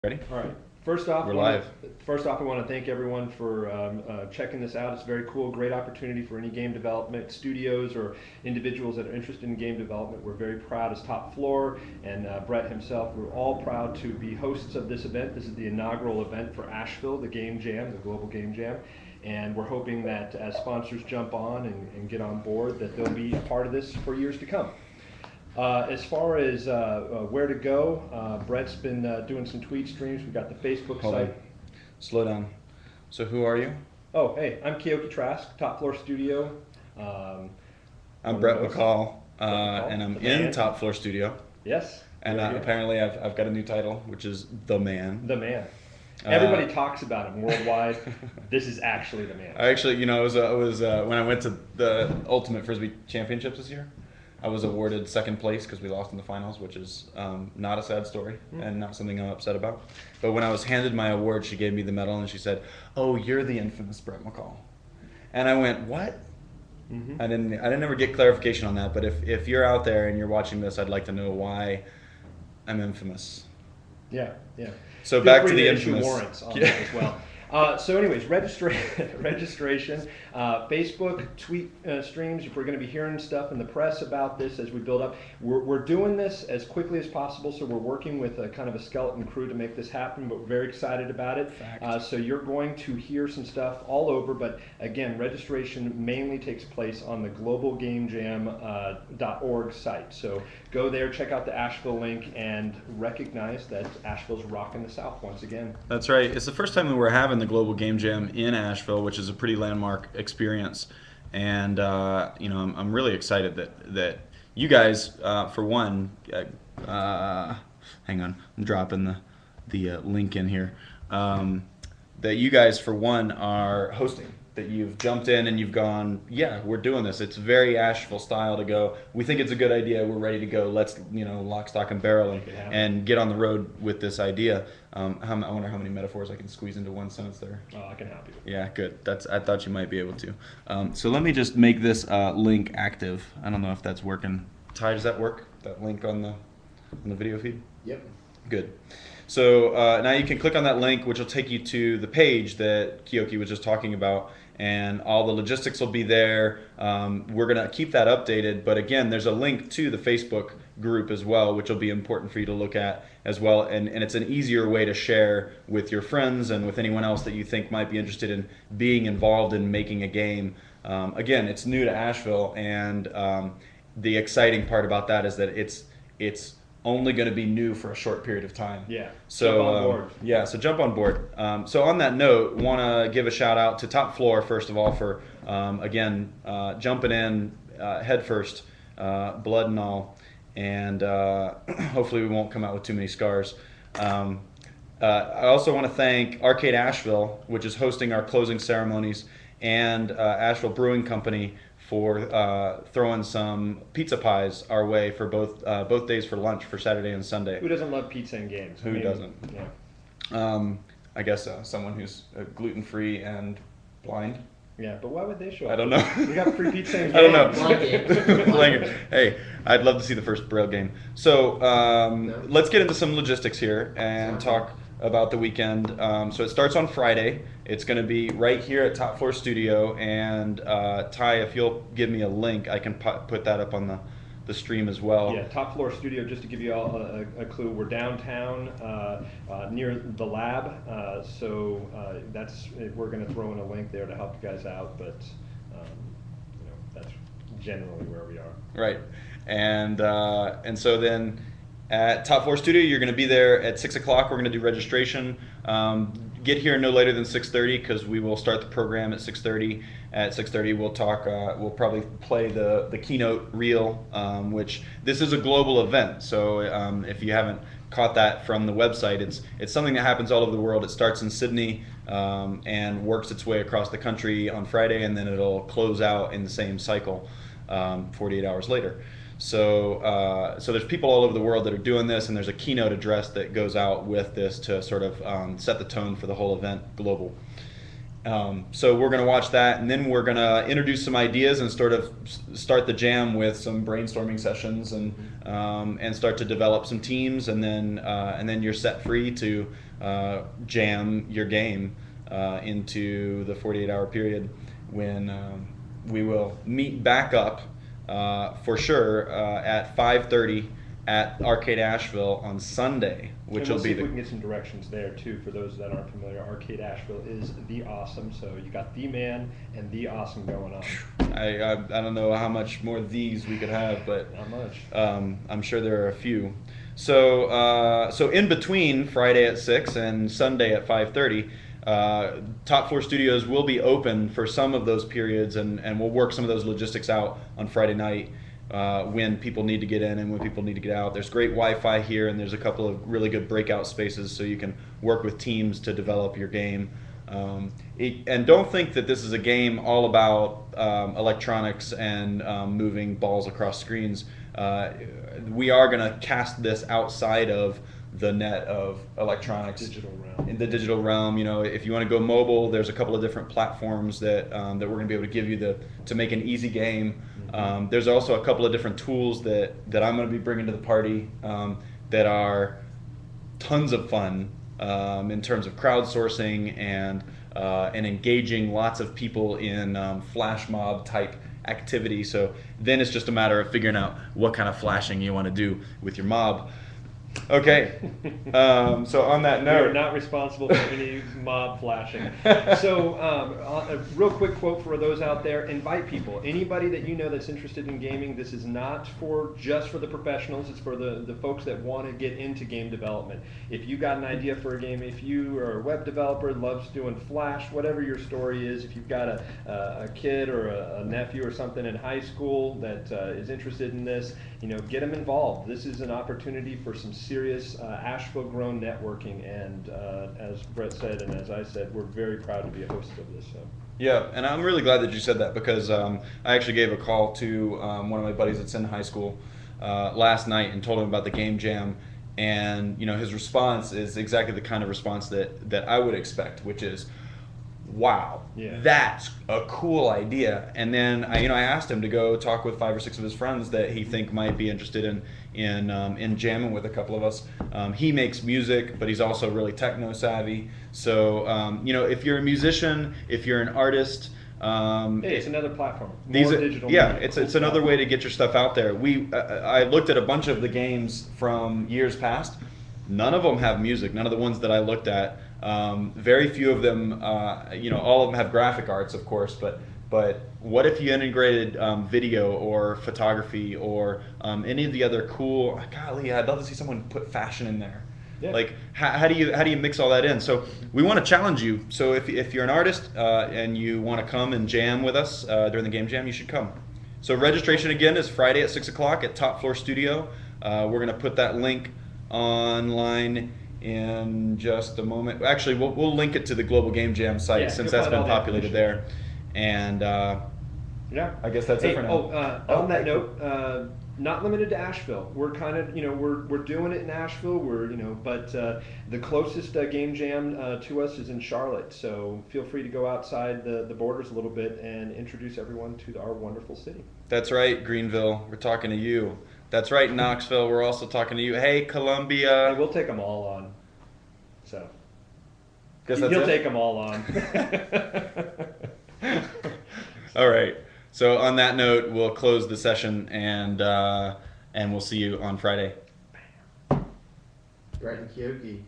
Ready? All right. First off, We're live. I want to thank everyone for checking this out. It's very cool, great opportunity for any game development studios or individuals that are interested in game development. We're very proud as Top Floor and Brett himself. We're all proud to be hosts of this event. This is the inaugural event for Asheville, the Game Jam, the Global Game Jam. And we're hoping that as sponsors jump on and get on board, that they'll be a part of this for years to come. As far as where to go, Brett's been doing some tweet streams. We've got the Facebook Hold site. on. Slow down. So who are you? Oh, hey, I'm Keoki Trask, Top Floor Studio. I'm Brett McCall, and I'm The in man. Top Floor Studio. Yes. And we're here. apparently I've got a new title, which is The Man. The man. Everybody talks about him worldwide. This is actually the man. I actually, I was when I went to the Ultimate Frisbee Championships this year, I was awarded second place because we lost in the finals, which is not a sad story and not something I'm upset about. But when I was handed my award, she gave me the medal and she said, "Oh, you're the infamous Brett McCall." And I went, "What?" Mm-hmm. I didn't ever get clarification on that. But if you're out there and you're watching this, I'd like to know why I'm infamous. Yeah, yeah. So Feel back free to the issue infamous. warrants on that as well. So anyways, registration, Facebook tweet streams. If we're going to be hearing stuff in the press about this as we build up, we're doing this as quickly as possible. So we're working with a kind of a skeleton crew to make this happen, but we're very excited about it. So you're going to hear some stuff all over, but again, registration mainly takes place on the globalgamejam.org site. So go there, check out the Asheville link, and recognize that Asheville's rocking the South once again. That's right. It's the first time that we're having the Global Game Jam in Asheville, which is a pretty landmark experience. And I'm really excited that you guys, for one, hang on, I'm dropping the link in here. That you guys, for one, are hosting. That you've jumped in and you've gone, yeah, we're doing this. It's very Asheville style to go. We think it's a good idea. We're ready to go. Let's, lock, stock, and barrel and get on the road with this idea. I wonder how many metaphors I can squeeze into one sentence there. Oh, I can help you. Yeah, good. I thought you might be able to. So let me just make this link active. I don't know if that's working. Ty, does that work? That link on the video feed? Yep. Good. So now you can click on that link, which will take you to the page that Keoki was just talking about, and all the logistics will be there. We're going to keep that updated, but again, there's a link to the Facebook group as well, which will be important for you to look at as well, and it's an easier way to share with your friends and with anyone else that you think might be interested in being involved in making a game. Again, it's new to Asheville, and the exciting part about that is that it's only going to be new for a short period of time. Yeah. So jump on board. Yeah, so jump on board. So on that note, want to give a shout out to Top Floor first of all for again jumping in head first, blood and all, and hopefully we won't come out with too many scars. I also want to thank Arcade Asheville, which is hosting our closing ceremonies, and Asheville Brewing Company for throwing some pizza pies our way for both days for lunch for Saturday and Sunday. Who doesn't love pizza and games? Who doesn't? Yeah. I guess someone who's gluten-free and blind. Yeah, but why would they show up? I don't know. We got free pizza and games. I don't know. Blanket. Hey, I'd love to see the first Braille game. So let's get into some logistics here and talk about the weekend. So it starts on Friday. It's going to be right here at Top Floor Studio. And Ty, if you'll give me a link, I can put that up on the stream as well. Yeah, Top Floor Studio, just to give you all a clue, we're downtown near the lab. So we're going to throw in a link there to help you guys out. But that's generally where we are. Right. And so then at Top Floor Studio, you're going to be there at 6 o'clock. We're going to do registration. Get here no later than 6:30 because we will start the program at 6:30. At 6:30, we'll talk. We'll probably play the keynote reel, which this is a global event. So if you haven't caught that from the website, it's something that happens all over the world. It starts in Sydney and works its way across the country on Friday, and then it'll close out in the same cycle 48 hours later. So there's people all over the world that are doing this, and there's a keynote address that goes out with this to sort of set the tone for the whole event global. So we're going to watch that, and then we're going to introduce some ideas and sort of start the jam with some brainstorming sessions and start to develop some teams, and then you're set free to jam your game into the 48-hour period when we will meet back up for sure at 5:30 at Arcade Asheville on Sunday, which and we'll will see be if the we can get some directions there too. For those that aren't familiar, Arcade Asheville is the awesome. So you got the man and the awesome going on. I don't know how much more of these we could have, but Not much. I'm sure there are a few. So in between Friday at 6 and Sunday at 5:30, Top Floor Studios will be open for some of those periods, and we'll work some of those logistics out on Friday night when people need to get in and when people need to get out. There's great Wi-Fi here, and there's a couple of really good breakout spaces so you can work with teams to develop your game. And don't think that this is a game all about electronics and moving balls across screens. We are going to cast this outside of the net of electronics. Digital realm. In the digital realm, you know, if you want to go mobile, there's a couple of different platforms that that we're going to be able to give you to make an easy game. There's also a couple of different tools that I'm going to be bringing to the party that are tons of fun in terms of crowdsourcing and engaging lots of people in flash mob type activity. So then it's just a matter of figuring out what kind of flashing you want to do with your mob. Okay, so on that We note, are not responsible for any mob flashing. So, a real quick quote for those out there: invite people. Anybody that you know that's interested in gaming. This is not just for the professionals. It's for the folks that want to get into game development. If you got an idea for a game, if you are a web developer, loves doing Flash, whatever your story is, if you've got a kid or a nephew or something in high school that is interested in this, you know, get them involved. This is an opportunity for some serious Asheville-grown networking, and as Brett said and as I said, we're very proud to be a host of this. So. yeah, and I'm really glad that you said that because I actually gave a call to one of my buddies that's in high school last night and told him about the game jam, and you know his response is exactly the kind of response that I would expect, which is, wow, Yeah. that's a cool idea. And then I asked him to go talk with 5 or 6 of his friends that he think might be interested in jamming with a couple of us. He makes music, but he's also really techno savvy. So if you're a musician, if you're an artist, Hey, it's another platform. these More are, digital yeah, media. it's another way to get your stuff out there. I looked at a bunch of the games from years past. None of them have music. None of the ones that I looked at. Very few of them, all of them have graphic arts, of course, but what if you integrated video or photography or any of the other cool? Golly, I'd love to see someone put fashion in there. Yeah. Like, how do you mix all that in? So we want to challenge you. So if you're an artist and you want to come and jam with us during the game jam, you should come. So registration again is Friday at 6 o'clock at Top Floor Studio. We're going to put that link online in just a moment. Actually, we'll link it to the Global Game Jam site Yeah, since you'll that's find been all the populated there. And Yeah. I guess that's it for now. On that note, not limited to Asheville. We're kind of, we're doing it in Asheville. But the closest game jam to us is in Charlotte. So feel free to go outside the borders a little bit and introduce everyone to our wonderful city. That's right, Greenville. We're talking to you. That's right, Knoxville. We're also talking to you. Hey, Columbia. And we'll take them all on. So Guess that's you'll it? take them all on. All right. So on that note, we'll close the session and we'll see you on Friday. Brett and Kyoki.